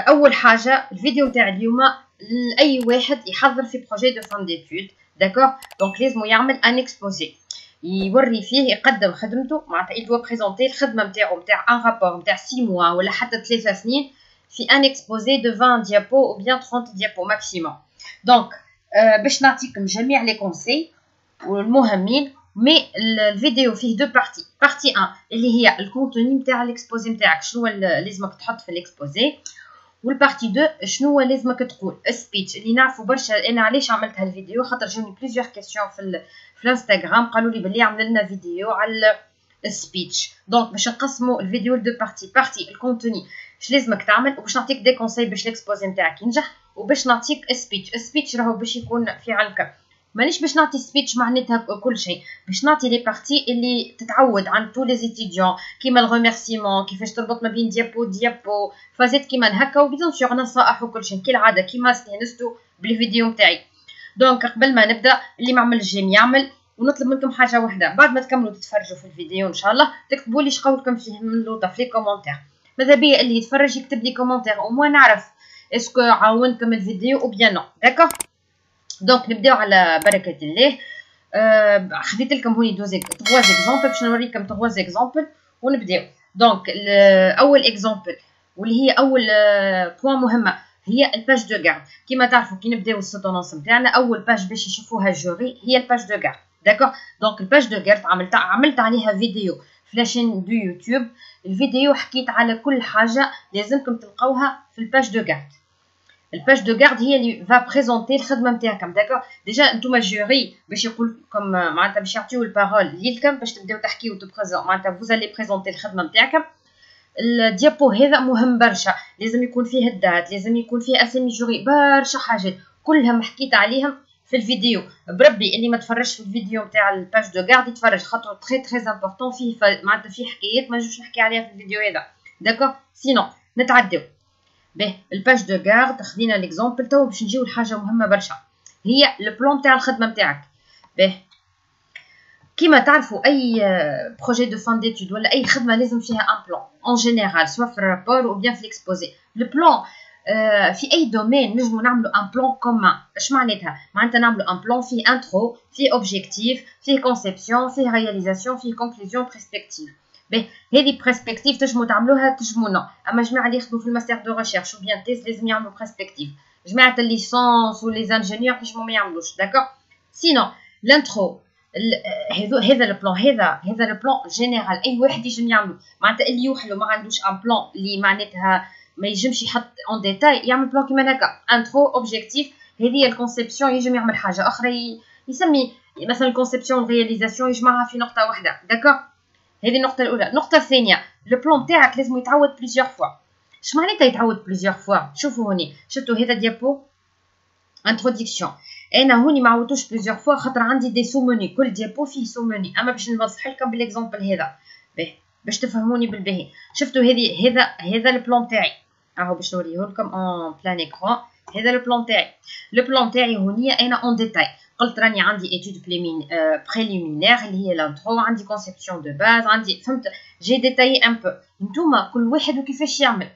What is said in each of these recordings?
اول حاجه الفيديو نتاع اليوم لاي واحد يحضر في بروجي دو فان ديتود. داكوغ دونك لازم يعمل ان اكسبوزي يوري فيه يقدم خدمته، معناتها il doit بريزونتي الخدمه نتاعو نتاع ان رابور نتاع 6 موا ولا حتى 3 سنين في ان اكسبوزي دو 20 ديابو او بيان 30 ديابو ماكسيموم. دونك باش نعطيكم جميع لي كونساي والمهمين. مي الفيديو فيه دو بارتي. بارتي 1 اللي هي الكونتوني نتاع الاكسبوزي نتاعك، شنو لازمك تحط في الاكسبوزي، والبارتي 2 شنو لازمك تقول السبيتش اللي نعرفوا برشا. انا علاش عملت هالفيديو خاطر جوني بليزيور كيسيون في الانستغرام قالوا لي بلي عمل لنا فيديو على السبيتش. دونك باش نقسموا الفيديو لدو بارتي. بارتي الكونتوني اش لازمك تعمل، وباش نعطيك دي كونساي باش الاكسبوزي نتاعك ينجح، وباش نعطيك السبيتش. السبيتش راهو باش يكون في علمك، مانيش باش نعطي سبيتش معناتها كل شيء، باش نعطي لي بارتي اللي تتعود عند تو لي ستوديون كيما الغوميرسيمون، كيفاش تربط ما بين ديابو ديابو، فازات كيما هكا، وبيان سور نصائح وكل شيء كالعاده كيما استانستوا بالفيديو نتاعي. دونك قبل ما نبدا اللي ما عملش جيم يعمل، ونطلب منكم حاجه واحده بعد ما تكملوا تتفرجوا في الفيديو ان شاء الله تكتبوا لي شقولكم فيه من اللوطه في لي كومونتير. ماذا بيا اللي يتفرج يكتب لي كومونتير او مو نعرف اسكو عاونكم الفيديو او بيان نو. داكوغ دونك نبداو على بركه الله. خديت لكم هوني 3 اكزامبل باش نوريكم 3 اكزامبل ونبداو. دونك اول اكزامبل واللي هي اول بوين مهمه هي الباج دو غارد. كيما تعرفوا كي نبداو السيتونونس نتاعنا اول باج باش يشوفوها الجوري هي الباج دو غارد. داكوغ دونك الباج دو غارد عملت عليها فيديو في لاشين دو يوتيوب. الفيديو حكيت على كل حاجه لازمكم تلقاوها في الباج دو غارد. الباج دو غارد هي اللي فا بريزونتي الخدمه نتاعكم. داكوغ ديجا نتوما جوري باش يقول لكم معناتها باش يعطيو البارول ليكم باش تبداو تحكيو تبريزون معناتها فوزالي بريزونتي الخدمه نتاعكم. الديابو هذا مهم برشا، لازم يكون فيه الدات، لازم يكون فيه اسامي جوري، برشا حاجات كلهم حكيت عليهم في الفيديو. بربي اللي ما تفرجش في الفيديو نتاع الباج دو غارد يتفرج خاطر تري امبورطون فيه معناتها فيه حكايات ما نجمش نحكي عليها في الفيديو هذا. داكوغ سينو نتعداو به الباج دو غارد. خدينا ليكزامبل تو باش نجيو لحاجه مهمه برشا هي البلان تاع الخدمه نتاعك. به كيما تعرفوا اي بروجي دو فان ديتود ولا اي خدمه لازم فيها ان بلان اون جينيرال سوا في الرابور او بيان في ليكسبوزي. لو بلان في اي دومين نجمو نعملو ان بلان كومان. اش معناتها نعملو ان بلان فيه انترو، فيه اوبجيكتيف، فيه كونسيبسيون، فيه رياليزاسيون، فيه كونكلوزيون، برسبكتيف. به هذه برسبكتيف تنجمو تعملوها تنجمو نو، اما جماعه اللي يخدموا في الماستر دو ريشيرش او بيان تيز لازم يعملوا برسبكتيف. جماعه الليسونس ولي انجينيور نجمو ما يعملوش. داكوغ سينو الانترو هذا البلان هذا البلان جينيرال اي واحد يجم يعملو. معناتها اللي يوحلو ما عندوش ان بلان اللي معناتها ما يجمش يحط اون ديتاي يعمل بلان كيما هكا انترو اوبجيكتيف. هذه الكونسيبسيون يجم يعمل حاجه اخرى يسمي مثلا الكونسيبسيون رياليزاسيون يجمعها في نقطه واحده. داكوغ هذه النقطه الاولى. النقطه الثانيه لو بلان تاعك لازم يتعاود بليزيور فوا. اش معناتها يتعاود بليزيور فوا؟ شوفوا هوني شفتوا هذا ديابو انتروداكسيون. انا هوني ما عاودتوش بليزيور فوا خاطر عندي دي سوموني كل ديابو فيه سوموني، اما باش نوضح لكم بالاكزامبل هذا باش تفهموني بالباهي. شفتوا هذا البلان تاعي اهو باش نوريه لكم اون بلان ايكران. هذا البلان تاعي. البلان تاعي هوني انا اون ديتاي قلت راني عندي ايتود بريليمينير اللي هي لانترو، عندي كونسيبسيون دو باز، عندي فهمت جي ديتاي ان بو. نتوما كل واحد وكيفاش يعمل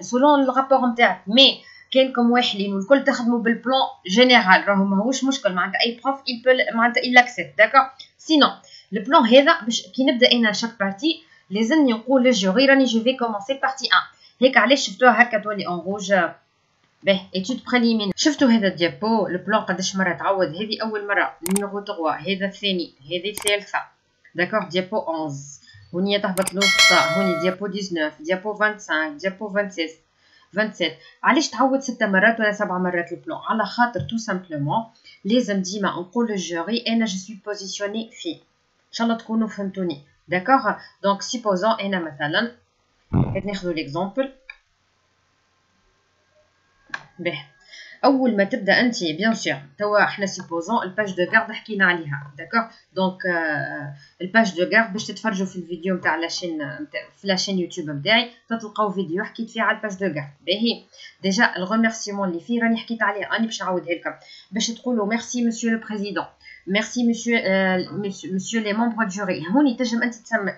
سولون الرابور نتاعك. مي كاينكم واحدين والكل تخدموا بالبلان جينيرال راهو ماهوش مشكل، معناتها اي بروف معناتها il accepte. داكوغ سينو البلان هذا باش كي نبدا انا شاك بارتي لازمني نقول للجوري راني جو في كومونسي بارتي 1. هيك علاش شفتوها هكا تولي اون روج. به ايتود بريليمين. شفتوا هذا الديابو البلان قداش مره تعود. هذه اول مره نيميرو 3، هذا الثاني، هذه الثالثه. داكوغ ديابو 11 هوني تهبط لوسطى، هوني ديابو 19، ديابو 25، ديابو 27. علاش تعود 6 مرات ولا 7 مرات البلان؟ على خاطر تو سامبلومون لازم ديما نقول للجوري انا جو سوي بوزيسيوني في. ان شاء الله تكونوا فهمتوني. داكوغ دونك سيبوزون انا مثلا ناخذ ليكزامبل. به اول ما تبدا انت بيان سور توا احنا سيبوزون الباج دو غارد حكينا عليها. داكوغ دونك الباج دو غارد باش تتفرجوا في الفيديو نتاع لاشين في لاشين يوتيوب نتاعي تلقاو فيديو حكيت فيه على الباج دو غارد. باهي ديجا الغوميرسيمون اللي فيه راني حكيت عليه راني باش نعاودها لكم باش تقولوا ميرسي مسيو لو بريزيدون، merci monsieur les membres du jury. هوني تنجم انت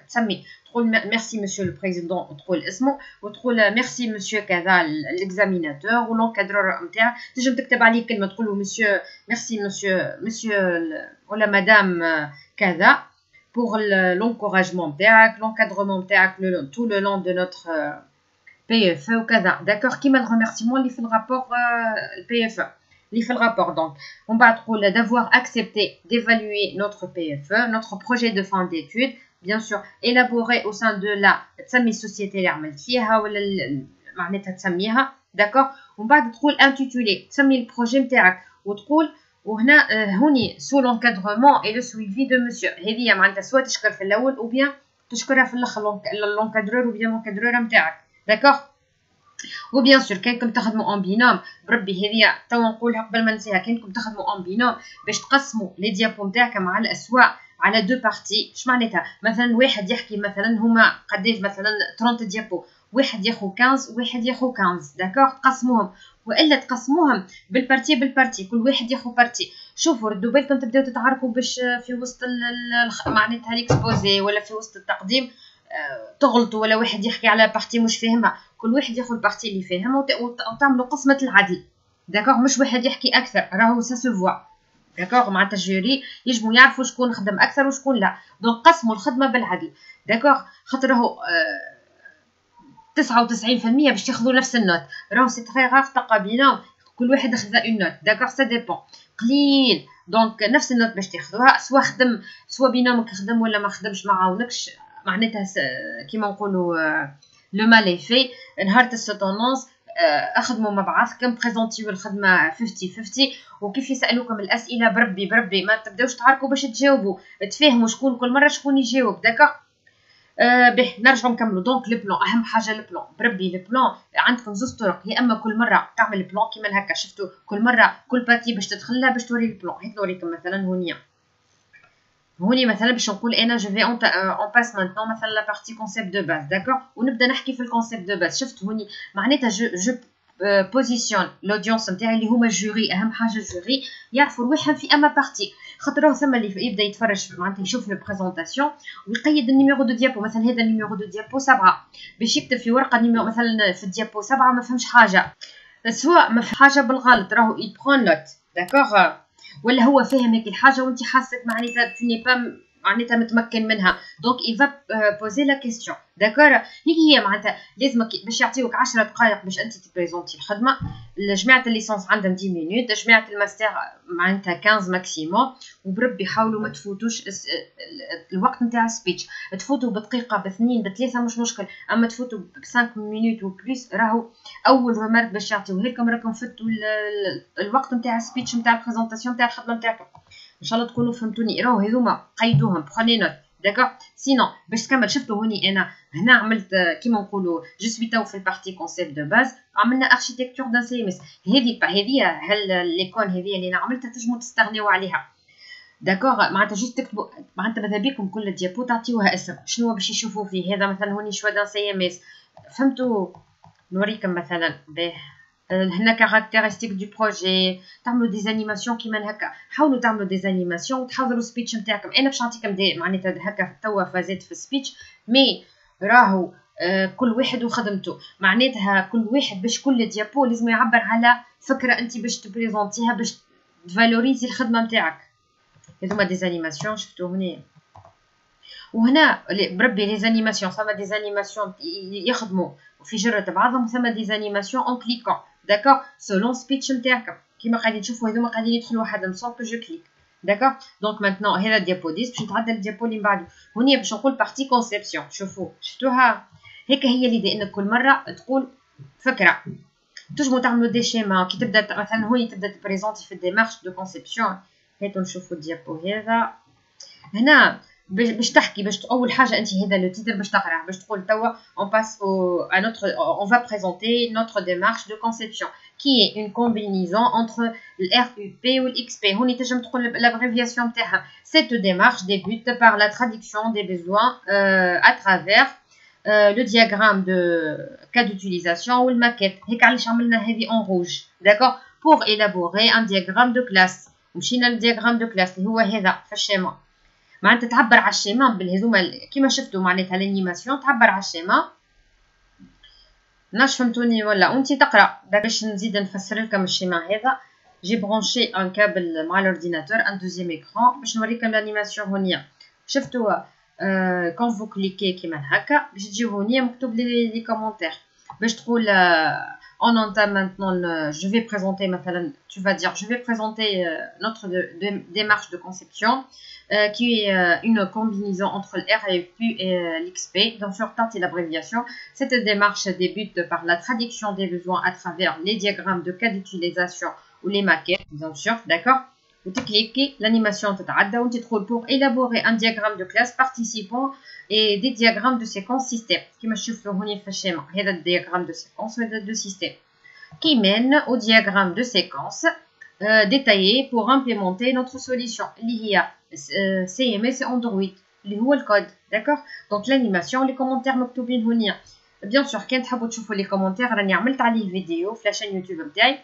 تسمي تقول merci monsieur le président وتقول اسمه وتقول merci monsieur كذا l'examinateur و l'encadreur نتاعك. تنجم تكتب عليه كلمه تقول له monsieur merci monsieur ولا madame كذا pour l'encouragement نتاعك l'encadrement نتاعك tout le long de notre PFE وكذا. d'accord كيما الريميرسيمون اللي في الرابور الPFE اللي في الرابور. donc on va تقول d'avoir accepté d'évaluer notre PFE notre projet de fin d'études bien sûr élaboré au sein de la تسمي السوسيتي اللي عملت فيها ولا معناتها تسميها. d'accord ومن بعد تقول intitulé تسمي البروجي نتاعك وتقول وهنا هوني سو l'encadrement et le suivi de monsieur. هذه معناتها سواء تشكر في الاول او بيان تشكرها في الاخر l'encadreur ou bien l'encadreur نتاعك. d'accord وبيان سور كانكم تخدموا اون بينوم بربي هذه توا نقولها قبل ما ننساها كانكم تخدموا اون بينوم باش تقسموا لي ديابو نتاعكم على الاسواق على دو بارتي. اش معناتها مثلا واحد يحكي مثلا هما قداش مثلا 30 ديابو واحد ياخذ 15 وواحد ياخذ 15. داكوغ تقسموهم والا تقسموهم بالبارتي كل واحد ياخذ بارتي. شوفوا ردوا بالكم تبداو تتعاركوا باش في وسط معناتها ليكسبوزي ولا في وسط التقديم تغلطوا ولا واحد يحكي على بارتي مش فاهمها. كل واحد ياخذ البارتي اللي فاهمها وتعملوا قسمه العدل. داكوغ مش واحد يحكي اكثر راهو سا سو فوا. داكوغ معناتها الجوري يجموا يعرفوا شكون خدم اكثر وشكون لا. دونك قسموا الخدمه بالعدل. داكوغ خاطر راهو 99% باش تاخذوا نفس النوت. راهو سي تري غاف تلقى بينهم كل واحد اخذ اون نوت. داكوغ سا ديبون قليل. دونك نفس النوت باش تاخذوها سواء خدم سواء بينامك خدم ولا ما خدمش ما عاونكش معناتها كيما نقولوا لو مال في نهار السوتونونس اخدموا مع بعضكم بريزونتيو الخدمه 50-50 وكيف يسالوكم الاسئله بربي ما تبداوش تعاركوا باش تجاوبوا تفهموا شكون كل مره شكون يجاوب. داكوغ به نرجعوا نكملوا. دونك لو بلان اهم حاجه لو بلان بربي لو بلان عندكم زوج طرق. يا اما كل مره تعمل بلان كيما هكا شفتوا كل مره كل بارتي باش تدخلها باش توري البلان. هيك نوريكم مثلا هوني مثلا باش نقول انا جو في اون باس مانتون مثلا لا بارتي كونسيبت دو باز. داكوغ ونبدا نحكي في الكونسيبت دو باز. شفت هوني معناتها جو بوزيسيون لودونس نتاعي اللي هما الجوري. اهم حاجه الجوري يعرفوا روحهم في اما بارتي خاطر راهو ثما اللي يبدا يتفرج معناتها يشوف البريزونطاسيون ويقيد النيميرو دو ديابو. مثلا هذا النيميرو دو ديابو 7 باش يكتب في ورقه نيميرو مثلا في الديابو 7 ما فهمش حاجه سواء ما فهم حاجه بالغلط راهو يبرون نوت. داكوغ ولا هو فاهم هيك الحاجه وانت حاسك معناتها تو ني با معناتها متمكن منها. دونك il va poser la question. داكور هي معناتها لازمك باش يعطيوك 10 دقائق باش انت تبريزونتي الخدمه. جماعه الليسونس عندهم 10 مينوت جماعه الماستر معناتها 15 ماكسيموم. وبربي حاولوا ما تفوتوش الوقت نتاع السبيتش. تفوتوا بدقيقه باثنين بثلاثه مش مشكل اما تفوتوا ب 5 مينوت وبليس راهو اول رمارك باش يعطيوه لكم راكم فتوا الوقت نتاع السبيتش نتاع البريزونطاسيون نتاع الخدمه نتاعكم. ان شاء الله تكونوا فهمتوني. راهو هذوما قيدوهم بخوني نوت. داكوغ سينون باش تكمل شفتوا هوني انا هنا عملت كيما نقولوا جو سوي تو في البارتي كونسيبت دو باز عملنا اركيتكتور دان سي ام اس. هذه هل ليكون هذه اللي انا عملتها تنجموا تستغنيو عليها. داكوغ معناتها جوست تكتبوا معناتها ماذا بيكم كل ديابو تعطيوها اسم شنو باش يشوفوا فيه. هذا مثلا هوني شوا دان سي ام اس فهمتوا. نوريكم مثلا به هنا كاركتيرستيك دو بروجي تعملوا دي زانيماسيون كيما هكا. حاولوا تعملوا دي زانيماسيون وتحضروا السبيتش نتاعكم. انا باش نعطيكم دي معناتها هكا توا فازات في السبيتش مي راهو كل واحد وخدمته. معناتها كل واحد باش كل ديابو لازم يعبر على فكره انت باش تبريزونتيها باش تفالوريزي الخدمه نتاعك. هذوما دي زانيماسيون شفتوا هنا. وهنا بربي لي زانيماسيون ثما دي زانيماسيون يخدموا في جرة بعضهم ثما دي زانيماسيون اون كليكون. داكوغ سولون سبيتش نتاعكم كيما قاعدين تشوفوا هذوما قاعدين يدخلوا وحدهم سون كو جو كليك. داكوغ دونك مانتنون هذا ديابو 10 باش نتعدى الديابو اللي من بعده. هوني باش نقول بارتي كونسيبسيون. شفتوها هيك هي اللي انك كل مره تقول فكره. تنجموا تعملوا دي شيما كي تبدا مثلا هوني تبدا تبريزونتي في الديمارش دو كونسيبسيون. هاتوا نشوفوا الديابو هذا هنا باش تحكي باش اول حاجه انت هذا لو تيتر باش تقراه باش تقول توا اون باس à notre on va présenter notre démarche de conception qui est une combinaison entre l'RUP ou l'XP. هوني تنجم تقول l'abréviation نتاعها. Cette démarche débute par la traduction des besoins à travers le diagramme de cas d'utilisation ou le maquette. هيك علاش عملنا هذه en rouge. D'accord pour élaborer un diagramme de classe. ومشينا للدياغرام دو كلاس اللي هو هذا في الشيما. معناتها تعبر على الشيما بالهذوما كيما شفتوا معناتها الانيماسيون تعبر على الشيما. ناش فهمتوني ولا انت تقرا باش نزيد نفسر لكم الشيما هذا. جي برونشي ان كابل مع الاورديناتور ان دوزيام ايكران باش نوريكم الانيماسيون هونيا. شفتوا كون فو كليكي كيما هكا باش تجي هونيا مكتوب لي كومونتير باش تقول on entame maintenant je vais présenter maintenant, tu vas dire je vais présenter notre démarche de conception qui est une combinaison entre le RFQ et l'XP. Donc sur TAT c'est l'abréviation. Cette démarche débute par la traduction des besoins à travers les diagrammes de cas d'utilisation ou les maquettes, bien sûr, d'accord. Vous cliquez, l'animation pour élaborer un diagramme de classe participant et des diagrammes de séquence système. Qui me chauffe le schéma. Il y a des diagrammes de séquence et de système qui mènent au diagramme de séquence détaillé pour implémenter notre solution. L'IA CMS et Android. Le code, d'accord. Donc l'animation, les commentaires مكتوبين هنا. Bien sûr, quand vous تشوفوا les commentaires, راني عملت عليه فيديو في la chaîne YouTube نتاعي.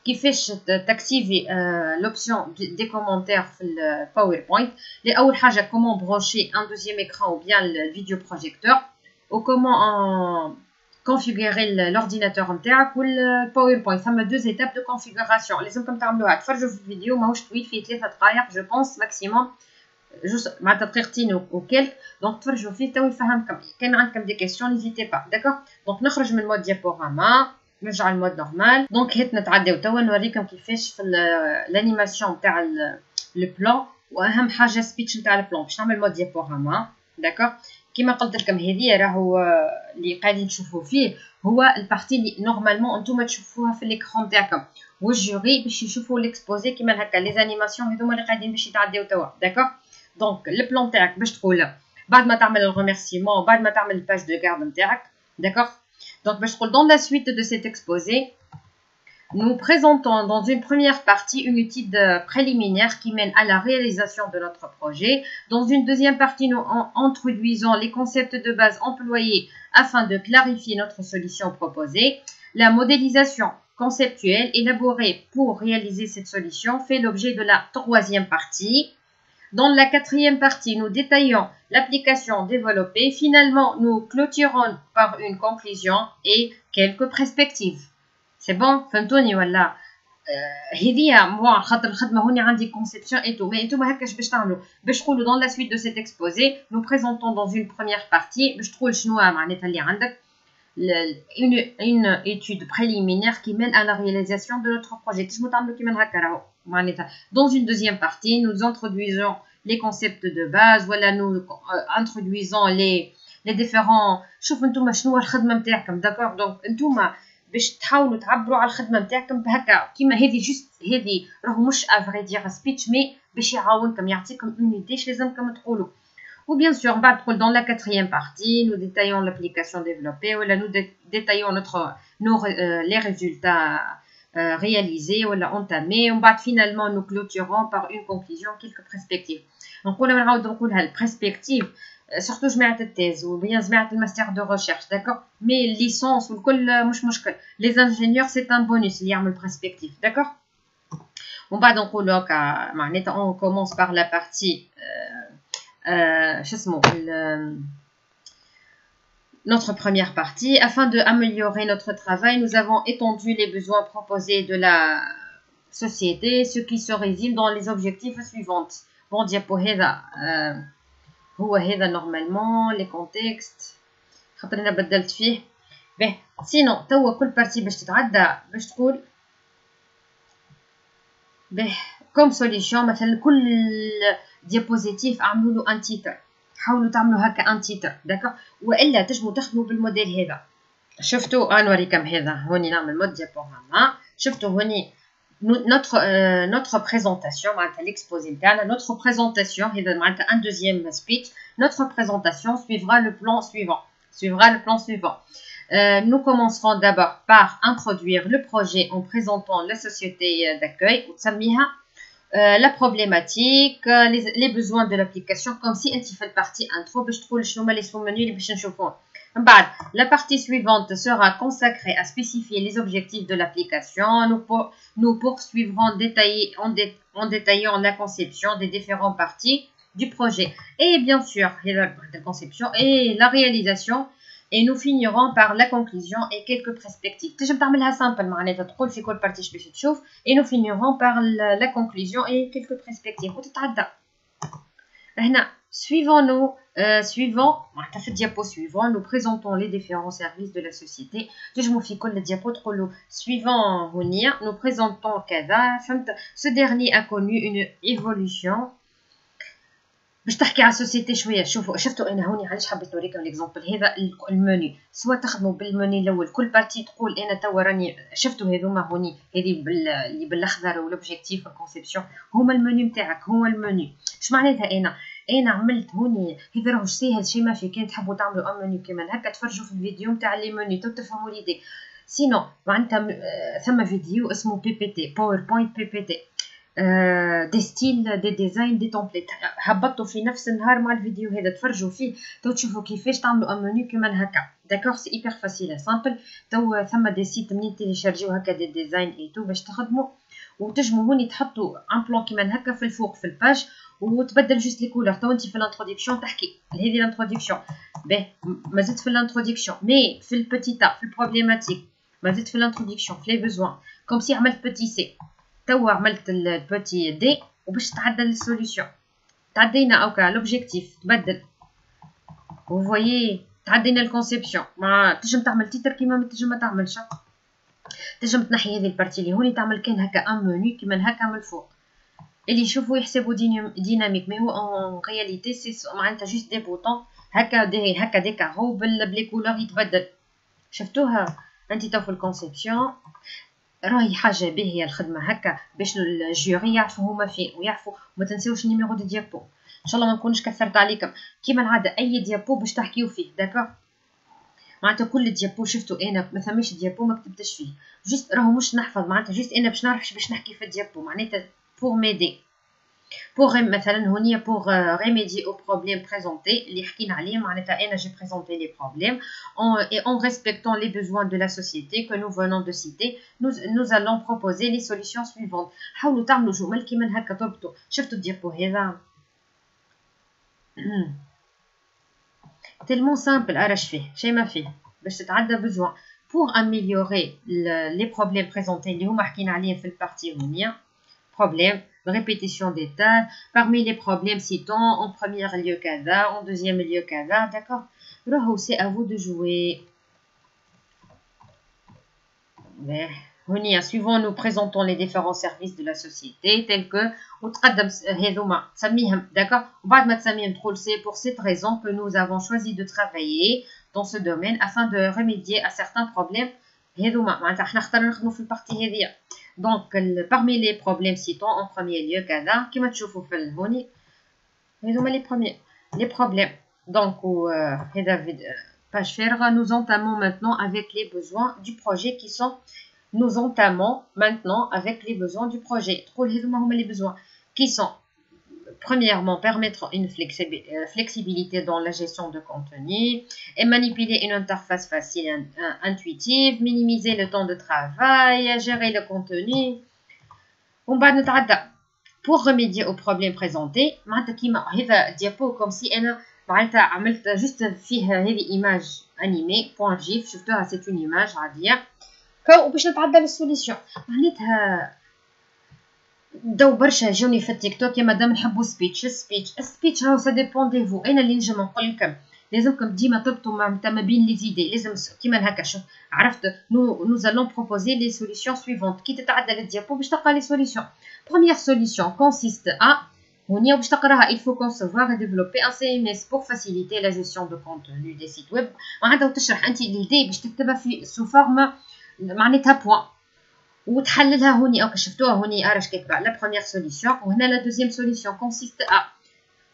كيفاش تاكتيفي l'option des commentaires في le PowerPoint. Les أول حاجة comment brancher un deuxième écran ou bien le vidéo projecteur ou comment configurer l'ordinateur نتاعك والPowerPoint. ثما deux étapes de configuration. لازمكم تعملوها. تفرجوا في الفيديو ماهوش طويل فيه 3 دقائق je pense maximum. جوست مع دقيقتين وكلك. دونك تفرجوا فيه تو يفهمكم. كان عندكم دي كيسيون نيزيتي با داكوغ. دونك نخرج من مود ديابوراما نرجع للمود نورمال. دونك هيت نتعداو توا نوريكم كيفاش في الانيماسيون تاع لو بلان واهم حاجه سبيتش نتاع البلان باش نعمل مود ديابوراما داكوغ. كيما قلت لكم هذه راهو اللي قاعدين تشوفوا فيه هو البارتي اللي نورمالمون انتم تشوفوها في ليكرون تاعكم والجوري باش يشوفوا ليكسبوزي كيما هكا لي زانيماسيون هذوما اللي قاعدين باش يتعداو توا داكوغ. دونك البلان تاعك باش تقول بعد ما تعمل الريميرسيمون بعد ما تعمل الباج دو غارد نتاعك داكوغ. Donc, dans la suite de cet exposé, nous présentons dans une première partie une étude préliminaire qui mène à la réalisation de notre projet. Dans une deuxième partie, nous introduisons les concepts de base employés afin de clarifier notre solution proposée. La modélisation conceptuelle élaborée pour réaliser cette solution fait l'objet de la troisième partie. Dans la quatrième partie, nous détaillons l'application développée. Finalement, nous clôturons par une conclusion et quelques perspectives. C'est bon? فهمتوني ولا؟ هذه موا خاطر الخدمة هوني عندي conception et tout. Mais انتوما هكاش باش تعملوا باش تقولوا dans la suite de cet exposé, nous présentons dans une première partie باش تقول شنو معناتها اللي عندك une étude préliminaire qui mène à la réalisation de notre projet. Dans une deuxième partie, nous introduisons les concepts de base, voilà, nous introduisons les différents. شوفوا انتم شنو الخدمه نتاعكم داكور. دونك انتم باش تحاولوا تعبروا على الخدمه نتاعكم بهكا كيما هذه جوست هذه راهو مش افري دير سبيتش مي باش يعاونكم يعطيكم اون ايدي اش لازمكم تقولوا. Ou bien sûr, dans la quatrième partie, nous détaillons l'application développée, ou là, nous détaillons les résultats réalisés ou entamés. Finalement, nous clôturons par une conclusion, quelques perspectives. Donc, on va dire la perspective, surtout je mets la thèse ou bien je mets le master de recherche, d'accord? Mais licence ou les ingénieurs, c'est un bonus, il y a une perspective, d'accord? On commence par la partie. Notre première partie. Afin d'améliorer notre travail, nous avons étendu les besoins proposés de la société, ce qui se résume dans les objectifs suivants. Bon, diapo هذا normalement les contextes. خاطر بدلت فيه. به sinon توا كل بارتي باش تتعدى باش تقول به comme solution مثلا كل ديابوزيتيف عملوا له ان تيتر. حاولوا تعملوا هكا ان تيتر داكوغ والا تجموا تخدموا بالموديل هذا. شفتوا نوريكم هذا هوني نعمل مود ديابوراما. شفتوا هوني notre présentation معناتها l'exposé نتاعنا notre présentation هذا معناتها un deuxième speech. Notre présentation suivra le plan suivant. Nous commencerons d'abord par introduire le projet en présentant la société d'accueil وتسميها la problématique, les besoins de l'application, comme si انت في البارتي intro باش تقول شنو هما لي سو منيو اللي باش نشوفوهم. بعد, la partie suivante sera consacrée à spécifier les objectifs de l'application. Nous poursuivrons en détaillant la conception des différentes parties du projet. Et bien sûr, la conception et la réalisation. Et nous finirons par la conclusion et quelques perspectives. تنجم تعملها simple معناتها تقول في كل partie باش تشوف. Et nous finirons par la conclusion et quelques perspectives. وتتعدى. هنا suivant في الديابو suivant nous présentons les différents services de la société. تنجموا في كل ديابو تقولوا suivant هنا nous présentons كذا. فهمت. Ce dernier a connu une évolution. باش تحكي على السوسيتي شويه. شفتوا انا هوني علاش حبيت نوريكم ليكزامبل هذا المنيو. سواء تخدموا بالمنيو الاول كل بارتي تقول انا توا راني شفتوا هذوما هوني هذه اللي بالاخضر والاوبجيكتيف والكونسيبسيون هما المنيو نتاعك. هو المنيو اش معناتها انا عملت هوني هذا راهو ساهل شي ما في. كان تحبوا تعملوا منيو كيما هكا تفرجوا في الفيديو نتاع لي منيو تو تفهموا ليدي. سينو معناتها ثم فيديو اسمه بي بي تي باوربوينت بي بي تي دي ستيل دي ديزاين دي تومبليت. هبطوا في نفس النهار مع الفيديو هذا تفرجوا فيه تو تشوفوا كيفاش تعملوا منيو كيما هكا. داكوغ سي ايبر فاسيل سامبل. تو ثم دي سيت منين تيليشارجيو هكا دي ديزاين اي تو باش تخدموا وتجموا هوني تحطوا ان بلان كيما هكا في الفوق في الباج وتبدل جوست لي كولور. تو انت في الانتروداكسيون تحكي هذه الانتروداكسيون باهي مازلت في الانتروداكسيون مي في البتيتا في البروبليماتيك مازلت في الانتروداكسيون في لي بيزوان كوم سي عملت بتي سي. توا عملت البوتي دي وباش تعدل السوليوشن. تعدينا اوكا لوبجيكتيف تبدل وفويي تعدينا الكونسيبسيون. ما تنجم تعمل تيتر كيما ما تنجم ما تعملش. تنجم تنحي هذه البارتي اللي هوني تعمل كان هكا ان منيو كيما هكا من الفوق اللي يشوفوا يحسبوا ديناميك مي هو اون رياليتي سي معناتها جوست دي بوطون هكا دي كارو بلي كولور يتبدل. شفتوها انت تو في الكونسيبسيون راهي حاجه باهيه الخدمه هكا باش الجوري يعرفوا هما فين ويعرفوا. ما تنساوش النيميرو دي ديابو. ان شاء الله ما نكونش كثرت عليكم. كيما العاده اي ديابو باش تحكيو فيه داكوغ. معناتها كل ديابو شفتوا انا ما ثماش ديابو ما كتبتش فيه جوست راهو مش نحفظ معناتها جوست انا باش نعرف باش نحكي في الديابو معناتها بور ميدي بور مثلا هونيا بور ريميدي او بروبليم بريزونتي اللي حكينا عليه. معناتها انا جي بريزونتي لي بروبليم en respectant les besoins de la société que nous venons de citer nous allons proposer les solutions suivantes. حاولوا تعملوا جمل كيما هكا تربطوا. شفتوا الديابو هذا tellement simple أرش فيه شي ما فيه باش تتعدى besoin pour améliorer les problèmes présentés اللي هما حكينا عليهم في البارتي هونيا. problème répétition des tâches parmi les problèmes citons en premier lieu كذا en deuxième lieu كذا. d'accord. راهو c'est à vous de jouer. هونيا suivant nous présentons les différents services de la société tels que وتقدم هذوما تسميهم d'accord. وبعد ما تسميهم تقول c'est pour cette raison que nous avons choisi de travailler dans ce domaine afin de remédier à certains problèmes. هذوما معناتها حنا اخترنا نخدموا في البارتي هذه. donc parmi les problèmes citons en premier lieu كذا كيما تشوفوا في هوني هذوما les problèmes. donc هذا page فارغه. nous entamons maintenant avec les besoins du projet qui sont nous entamons maintenant avec les besoins du projet. تقول هذوما هما les besoins qui sont premièrement permettre une flexibilité dans la gestion de contenu et manipuler une interface facile et intuitive, minimiser le temps de travail, gérer le contenu. On va نتعدى pour remédier aux problèmes présentés. معناتها كيما هذا ديابو كوم سي انا معناتها عملت جوست فيها هذه ايماج انيمي بوين جيف. شفتوها سي اون ايماج عاديه وباش نتعدى للسوليسيون. معناتها داو برشا جوني في التيك توك يا مدام نحبوا سبيتش راهو سا ديبون دي فو. انا اللي نجم نقول لكم لازمكم ديما تربطوا ما بين لي زيدي. لازم كيما هكا شوف عرفت نو allons proposer les solutions suivantes. كي تتعدى للديابو باش تلقى لي سوليسيون. première solution consiste à هونيا باش تقراها il faut concevoir et développer un CMS pour faciliter la gestion de contenu des sites web. معناتها وتشرح انت ليدي باش تكتبها في سو فورم معناتها بوين وتحللها هوني. اوكي شفتوها هوني اراش كاتبه لا بروميير سوليسيون وهنا لا دوزيام سوليسيون كونسيست ا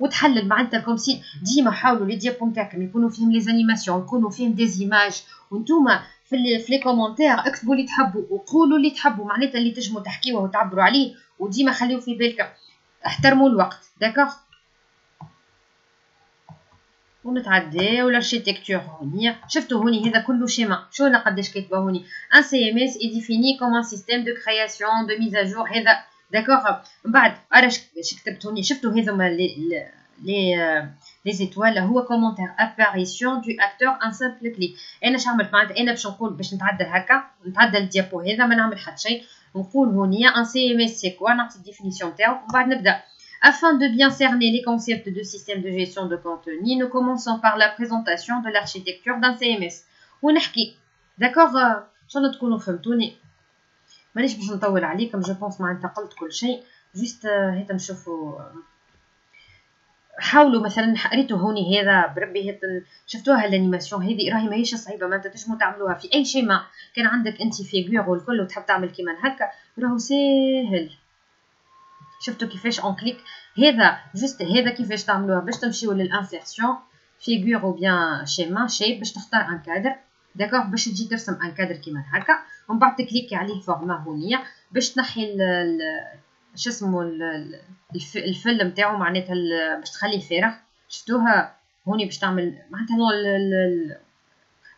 وتحلل معناتها كوم سي ديما حاولوا لي ديابو نتاعكم يكونوا فيهم لي زانيماسيون يكونوا فيهم دي زيماج وانتوما في لي كومونتير اكتبوا اللي تحبوا وقولوا اللي تحبوا معناتها اللي تجموا تحكيوه وتعبروا عليه. وديما خليو في بالكم احترموا الوقت داكوغ. ونتعداو لاركيتكتور هوني. شفتوا هوني هذا كله شيما، شو انا قداش كاتبه هوني ان سي ام اس اي ديفيني كوم ان سيستيم دو كرياسيون دو ميز ا جور. هذا داكوغ. من بعد انا كتبت هوني، شفتوا هذوما لي زيتوال هو كومونتير اباريسيون دو اكتور ان سامبل كليك. انا اش عملت معناتها؟ انا باش نقول باش نتعدل هكا، نتعدل الديابو هذا ما نعمل حتى شيء، نقول هوني ان سي ام اس سي كوا، نعطي الديفينيسيون تاعو ومن بعد نبدا. Afin de bien cerner les concepts de système de gestion de contenu, nous commençons par la présentation de l'architecture d'un CMS. ونحكي داكوغ. ان شاء الله تكونوا فهمتوني، مانيش باش نطول عليكم، جو بونس معناتها قلت كل شيء. جست هيك نشوفوا، حاولوا مثلا قريتوا هوني هذا بربي هيك شفتوها الانيماسيون هذه راهي ماهيش صعيبه، ما تنجموا تعملوها في اي شيء. ما كان عندك انت فيغور والكل وتحب تعمل كيما هكا راهو ساهل. شفتوا كيفاش اون كليك هذا جست هذا كيفاش تعملوها باش تمشيو للانسيرسيون فيغور او بيان شيما شيب باش تختار ان كادر داكوغ باش تجي ترسم ان كادر كيما هكا ومن بعد تكليكي عليه فورما هونيه باش تنحي شو اسمه الفل نتاعو معناتها باش تخليه فارغ. شفتوها هوني باش تعمل معناتها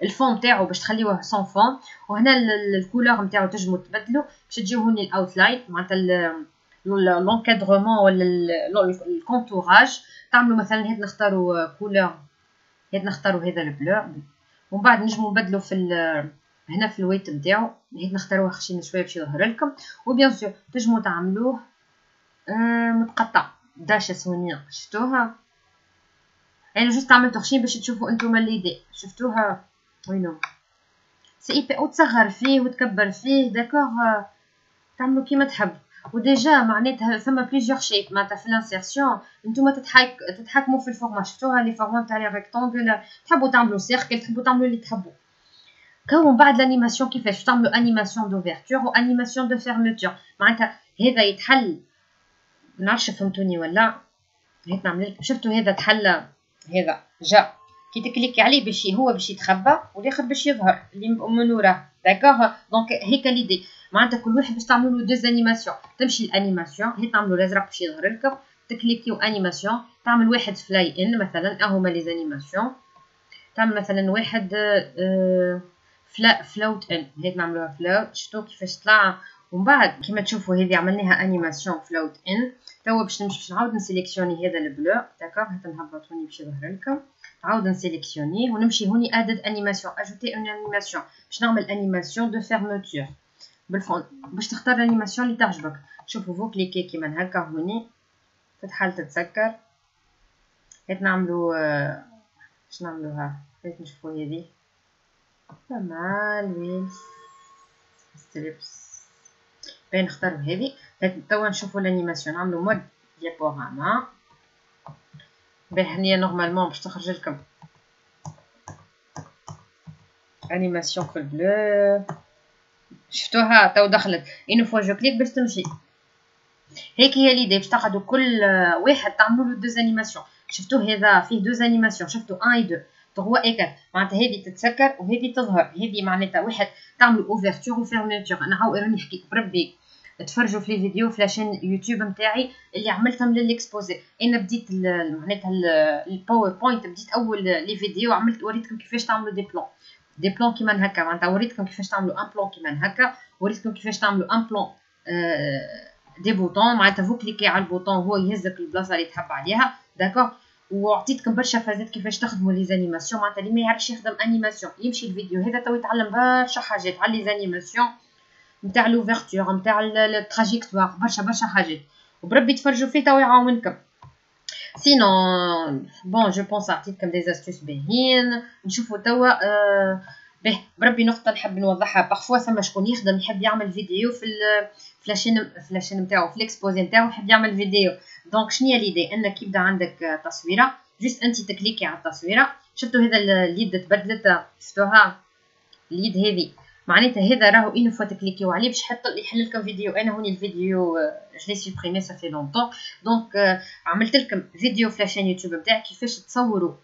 الفون نتاعو باش تخليوه سون فون. وهنا الكولور نتاعو تنجمو تبدلو باش تجيو هوني الاوتلاين معناتها l'encadrement ولا الكونتوراج. تعملوا مثلا هاد نختاروا كولور، هاد نختاروا هذا البلو ومن بعد نجموا نبدلوا في هنا في الويت نتاعو هاد نختاروه خشين شويه باش يظهر لكم. وبيان سور تنجموا تعملوه متقطع داشه سونيه. شفتوها انا جوست عملت خشين باش تشوفوا انتم ليدي. شفتوها وينو سي اي بي او تصغر فيه وتكبر فيه داكوغ تعملوا كيما تحب. وديجا معناتها ثم بليزيور شيب معناتها في الانسيرسيون نتوما تتحكموا في الفورما. شفتوها لي فورما تاع لي ريكتانجل، تحبوا تعملوا سيركل تحبوا تعملوا اللي تحبوا. كون بعد الانيماسيون كيفاش تعملوا انيماسيون دوفيرتور وانيماسيون دو فيرميتور معناتها هذا يتحل. نعرفش فهمتوني ولا هيك نعمل لكم. شفتوا هذا تحل هذا جا كي تكليكي عليه باش هو باش يتخبى والاخر باش يظهر اللي من وراه داكوغ. دونك هيك ليدي معناتها كل واحد باش تعملوا له دوز انيماسيون. تمشي الانيماسيون هي تعملوا الازرق باش يظهر لكم تكليكيو انيماسيون تعمل واحد فلاي ان مثلا هما لي زانيماسيون. تعمل مثلا واحد فلوت ان هيك نعملوها فلوت. شفتوا كيفاش طلع. ومن بعد كيما تشوفوا هذه عملناها انيماسيون فلوت ان. توا باش نمشي باش نعاود نسيليكسيوني هذا البلو داكوغ. هات نهبط هوني باش يظهر لكم. نعاود نسيليكسيونيه ونمشي هوني ادد انيماسيون اجوتي اون انيماسيون باش نعمل انيماسيون دو فيرموتور بالفون باش تختار الانيماسيون اللي تعجبك. شوفوا فو كليكي كيما هكا هوني تتحل تتسكر. هات نعملو باش نعملوها هات نشوفوا هذه تمام ويلز ستريبس باين نختاروا هذه. توا نشوفوا الانيماسيون نعملو مود ديابوراما باهي هنيا نورمالمون باش تخرج لكم انيماسيون في البلو. شفتوها تو دخلت اين فوا جو كليك باش تمشي. هيك هي ليدي باش تقعدوا كل واحد تعملوا له دوز انيماسيون. شفتوا هذا فيه دوز انيماسيون شفتوا 1 2 3 اي 4 معناتها هذه تتسكر وهذه تظهر. هذه معناتها واحد تعملوا اوفرتور وفيرميتور. انا عاود راني نحكي بربي تفرجوا في الفيديو في لاشين يوتيوب نتاعي اللي عملتهم للاكسبوزي. انا بديت معناتها الباوربوينت بديت اول لي فيديو عملت وريتكم كيفاش تعملوا دي بلون كيما هكا معناتها وريتكم كيفاش تعملوا ان بلون كيما هكا وريتكم كيفاش تعملوا ان بلون دي بوطون معناتها فو كليكي على البوطون هو يهزك البلاصه اللي تحب عليها داكوغ. وعطيتكم برشا فازات كيفاش تخدموا لي زانيماسيون معناتها اللي ما يعرفش يخدم انيماسيون يمشي الفيديو هذا تو يتعلم برشا حاجات على لي زانيماسيون نتاع لوفرتور نتاع التراجيكتوار برشا حاجات وبربي تفرجوا فيه تو يعاونكم. سينون بون جو بونس عطيتكم دي زاستوس باهيين. نشوفوا توا به بربي نقطه نحب نوضحها. بارفوا ثم شكون يخدم يحب يعمل فيديو في لاشين نتاعو في الاكسبوزي نتاعو يحب يعمل فيديو. دونك شنو هي ليدي انك يبدا عندك تصويره جوست انت تكليكي على التصويره. شفتوا هذا اليد تبدلت شفتوها اليد هذه معناتها هذا راهو اين فوا تكليكيو عليه باش يحل لكم فيديو. انا هوني الفيديو جلي سوبريمي صافي لونطون دونك عملت لكم فيديو في لاشين يوتيوب نتاعي كيفاش تصوروا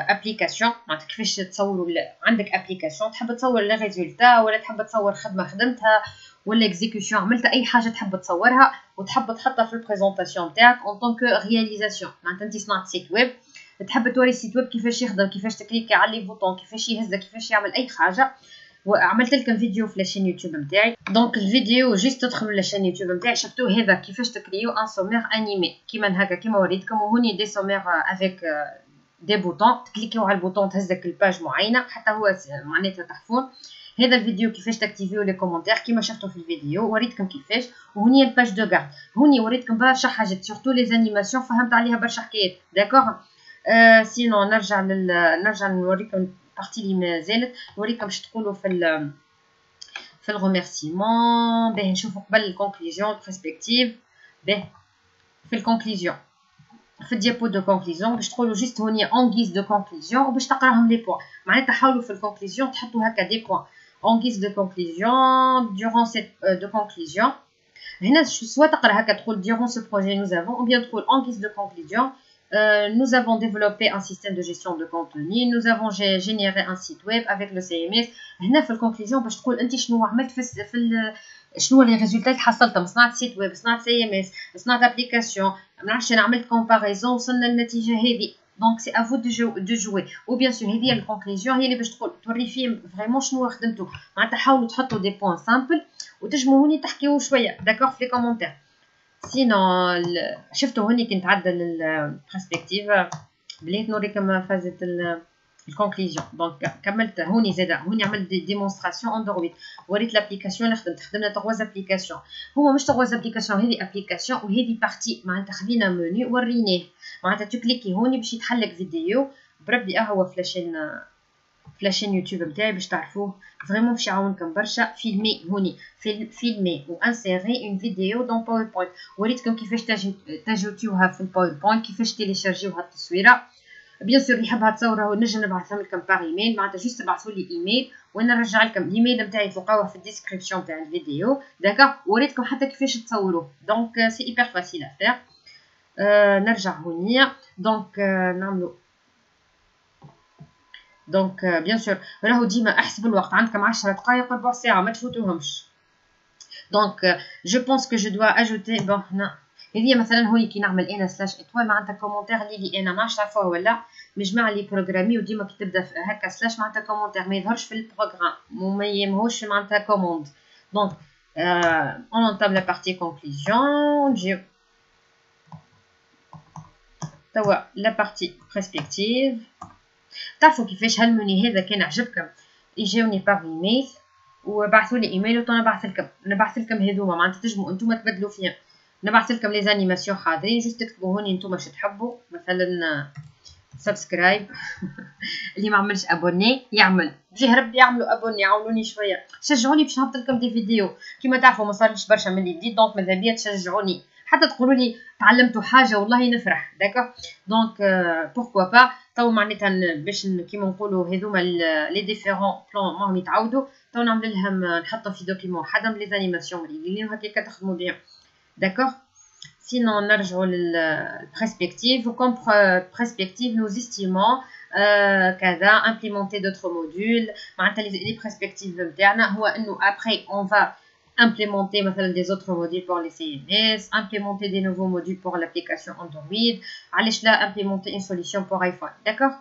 ابليكاسيون معناتها كيفاش تصوروا عندك ابليكاسيون تحب تصور لي ريزولتا ولا تحب تصور خدمه خدمتها ولا اكزيكوشن عملت اي حاجه تحب تصورها وتحب تحطها في البريزونطاسيون نتاعك اون طونك رياليزاسيون. معناتها انت صنعت سيت ويب تحب توري السيت ويب كيفاش يخدم، كيفاش تكليكي على لي بوطون، كيفاش يهز، كيفاش يعمل اي حاجه، وعملت لكم فيديو في لاشين يوتيوب نتاعي. دونك الفيديو جيست تدخلوا لاشين يوتيوب نتاعي شفتوا هذا كيفاش تكريو ان سومير انيمي كيما هكا كيما وريتكم. وهوني دي سومير افيك دي بوطون، تكليكيو على البوطون تهزك الباج معينه حتى هو معناتها تحفون. هذا الفيديو كيفاش تكتيفيو لي كومونتير كيما شفتوا في الفيديو وريتكم كيفاش. وهني الباج دو غارد، هوني وريتكم برشا حاجات سورتو لي زانيماسيون فهمت عليها برشا حكايات. داكوغ سينو نرجع نوريكم البارتي اللي مازالت، نوريكم باش تقولوا في الغوميرسيمون. باهي نشوفوا قبل الكونكلوزيون برسبكتيف. باهي في الكونكلوزيون في الديابو دو كونكلوزيون باش تقولوا جيست هوني اون غيز دو كونكلوزيون وباش تقراهم لي بوين. معناتها حاولوا في الكونكلوزيون تحطوا هكا دي بوين اون غيز دو كونكلوزيون durant cette de conclusion. هنا سوا تقرا هكا تقول durant ce projet nous avons ou bien تقول en guise de conclusion nous avons développé un système de gestion de contenu, nous avons généré un site web avec le CMS. هنا في الكونكلوزيون باش تقول انت شنو عملت في شنو لي ريزولتا اللي حصلتهم. صنعت سيت ويب، صنعت CMS، صنعت ابليكاسيون، ما نعرفش انا عملت كومباريزون وصلنا للنتيجه هذه. دونك سي افو دو جوي. وبيان سور هذه الكونكلوزيون هي اللي باش تقول توري فيه فريمون شنو خدمتو. معناتها حاولوا تحطوا دي بوين سامبل وتجمعوا هوني تحكيو شويه داكوغ في لي كومونتير. سينو شفتوا هوني كنت عدل البرسبكتيف بليت نوريكم فازت الكونكلوزيون. دونك كملت هوني زاده هوني عملت دي ديمونستراسيون اندرويد، وريت لابليكاسيون اللي خدمنا 3 ابليكاسيون. هما مش 3 ابليكاسيون، هذه ابليكاسيون وهذه بارتي. معناتها خدينا منيو وريناه. معناتها تكليكي هوني باش يتحلك فيديو بربي هو فلاشين يوتيوب نتاعي باش تعرفوه فريمون باش يعاونكم برشا. فيلمي هوني فيلمي وانسيري اون فيديو دون باوربوينت. وريتكم كيفاش تاجوتيوها في الباوربوينت، كيفاش تيليشارجيوها التصويره. بيان سور اللي يحبها تصورها نجم نبعثهم لكم باغ ايميل. معناتها جوست تبعثوا لي ايميل وانا نرجع لكم الايميل نتاعي تلقاوه في الديسكريبسيون تاع الفيديو. داكا وريتكم حتى كيفاش تصوروه. دونك سي ايبر فاسيل افير. نرجع هونيا. دونك نعملو دونك بيان سور راهو ديما احسب الوقت عندكم 10 دقائق ربع ساعه ما تفوتوهمش. دونك جو بونس كو جو دوا اجوتي بون هنا هذه مثلا هوني كي نعمل انا سلاش اتوال معناتها كومونتير اللي انا ما نعرفش تعرفوه ولا مش مع لي بروغرامي. وديما كي تبدا هكا سلاش معناتها كومونتير ما يظهرش في البروغرام وما يمهوش معناتها كوموند. دونك اون انتام لا بارتي كونكلوزيون. نجيو توا لا بارتي برسبكتيف. تعرفوا كيفاش هالموني هذا كان عجبكم يجيوني باغ ايميل وبعثوا لي ايميل نبعث لكم هذوما. معناتها تجمعوا انتم تبدلوا فيهم. نبعث لكم لي زانيماسيون حاضرين جوست تكتبوا هوني انتم شو تحبوا. مثلا سبسكرايب اللي ما عملش ابوني يعمل بجي ربي يعملوا ابوني. عاونوني شويه شجعوني باش نحط لكم دي فيديو. كيما تعرفوا ما صارليش برشا من اللي بديت دونك ماذا بيا تشجعوني حتى تقولوا لي تعلمتوا حاجه والله نفرح. داكا دونك بوركوا با تو معناتها باش كيما نقولوا هذوما لي ديفيرون بلان ماهم يتعاودوا. تو نعمل لهم نحطهم في دوكيمون حدا من لي زانيماسيون مريقلين وهكاك تخدموا بيان. داكوغ sinon نرجعوا للبرسبكتيف. وكم برسبكتيف nous estimons كذا implémenter d'autres modules. معناتها لي برسبكتيف نتاعنا هو انه après on va implémenter مثلا des autres modules pour les CMS, implémenter des nouveaux modules pour l'application Android. علاش لا implémenter une solution pour iPhone. D'accord.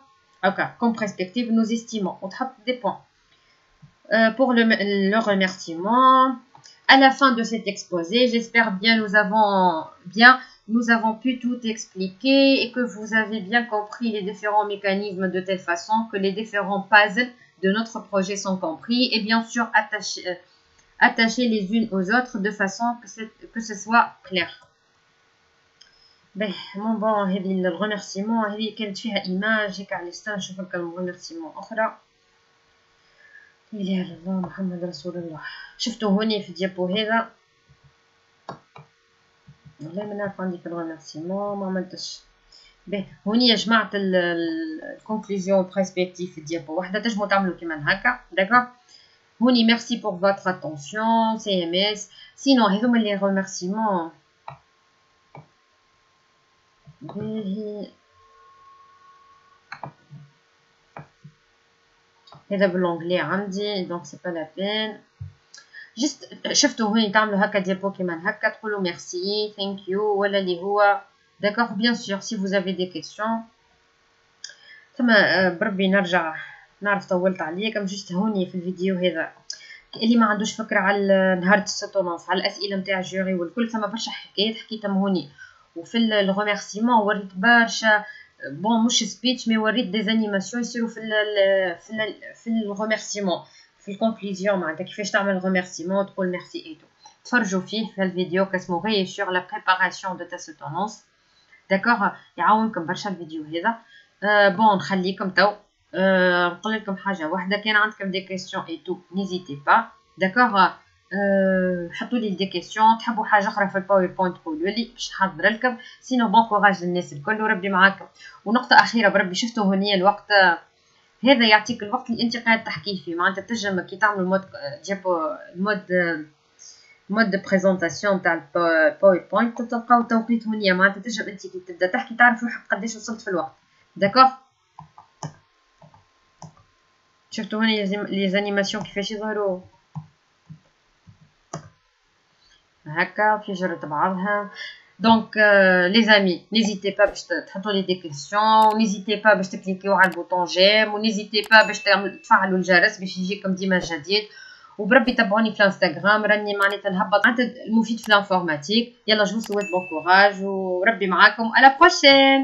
Ok, comme perspective nous estimons on traite des points pour le remerciement. À la fin de cet exposé, j'espère bien nous avons pu tout expliquer et que vous avez bien compris les différents mécanismes de telle façon que les différents puzzles de notre projet sont compris et bien sûr attachés les unes aux autres de façon que ce soit clair. Bon, le remerciement, كانت فيها image هيك على الستان نشوف لكم remerciement أخرى. لا اله الا الله محمد رسول الله. شفتوا هوني في الديابو هذا والله ما نعرف عندي في الريمارسيمون ما عملتش. هوني جمعت الكونكلوزيون برسبكتيف في الديابو وحده تجمعوا تعملوا كيما هكا. داكوغ هوني ميرسي بور فوتر اتونسيون سي ام اس. سينون هذوما لي ريمارسيمون هذا بالانجلي عندي دونك سي با لا بين. جست شفتوا هوني تعملوا هكا ديابو كيما هكا تقولوا ميرسي ثانك يو ولا اللي هو. داكوغ بيان سور سي vous avez des questions ثم بربي نرجع، نعرف طولت عليكم، جست هوني في الفيديو هذا اللي ما عندوش فكره على نهار السوتونونس، على الاسئله نتاع الجوري والكل، ثم برشا حكايات حكيتهم هوني. وفي الغوميرسيمون وريت برشا بون مش سبيتش، مي وريت دي زانيماسيون يصيروا في الغوميرسيمون، في الكونكلوزيون معناتها كيفاش تعمل غوميرسيمون تقول ميرسي ايتو. تفرجوا فيه في الفيديو كاسمو غي سور لا بريباراسيون دو تا سوتونونس، داكوغ، يعاونكم برشا الفيديو هذا. بون نخليكم تو نقول لكم حاجه واحده، كان عندكم دي كيسيون ايتو نيزيتي با، داكوغ، حطوا لي دي كيسيون، تحبوا حاجه اخرى في الباوربوينت قولوا لي باش نحضر لكم، سينو بون كوراج للناس الكل وربي معاكم. ونقطه اخيره بربي، شفتوا هونيا الوقت هذا يعطيك الوقت اللي انت قاعد تحكي فيه، معناتها تنجم كي تعمل مود ديابو مود بريزونطاسيون تاع الباوربوينت تلقاو توقيت هونيا، معناتها تنجم انت كي تبدا تحكي تعرف روحك قداش وصلت في الوقت، داكوغ. شفتوا هوني لي زانيماسيون كيفاش يظهروا هكا في جرة بعضها. دونك لي زامي نيزيتي با باش تحطوا لي دي كيسيون، ونيزيتي با باش تكليكيو على البوطون جيم، ونيزيتي با باش تفعلوا الجرس باش يجيكم ديما جديد. وبربي تابعوني في الانستغرام، راني معناتها نهبط معناتها المفيد في الانفورماتيك. يلا جو سويت بون كوراج وربي معاكم، على بروشين.